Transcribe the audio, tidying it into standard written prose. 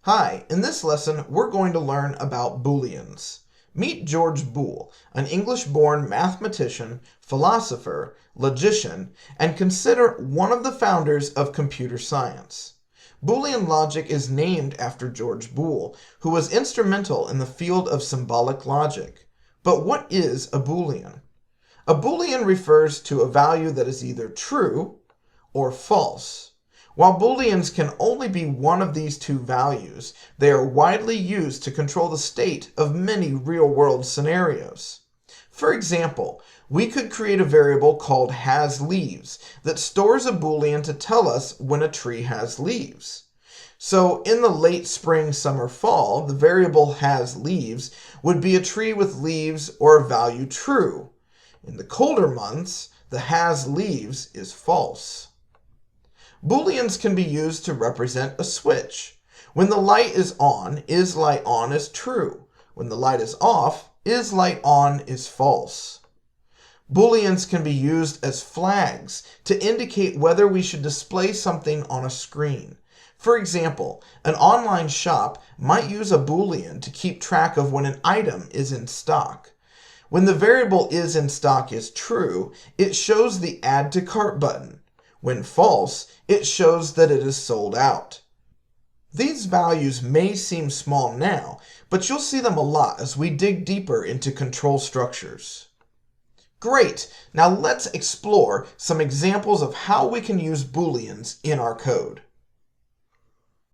Hi, in this lesson we're going to learn about Booleans. Meet George Boole, an English-born mathematician, philosopher, logician, and considered one of the founders of computer science. Boolean logic is named after George Boole, who was instrumental in the field of symbolic logic. But what is a Boolean? A Boolean refers to a value that is either true or false. While Booleans can only be one of these two values, they are widely used to control the state of many real-world scenarios. For example, we could create a variable called hasLeaves that stores a Boolean to tell us when a tree has leaves. So in the late spring, summer, fall, the variable hasLeaves would be a tree with leaves or a value true. In the colder months, the hasLeaves is false. Booleans can be used to represent a switch. When the light is on is true. When the light is off is false. Booleans can be used as flags to indicate whether we should display something on a screen. For example, an online shop might use a Boolean to keep track of when an item is in stock. When the variable is in stock is true, it shows the Add to Cart button. When false, it shows that it is sold out. These values may seem small now, but you'll see them a lot as we dig deeper into control structures. Great! Now let's explore some examples of how we can use Booleans in our code.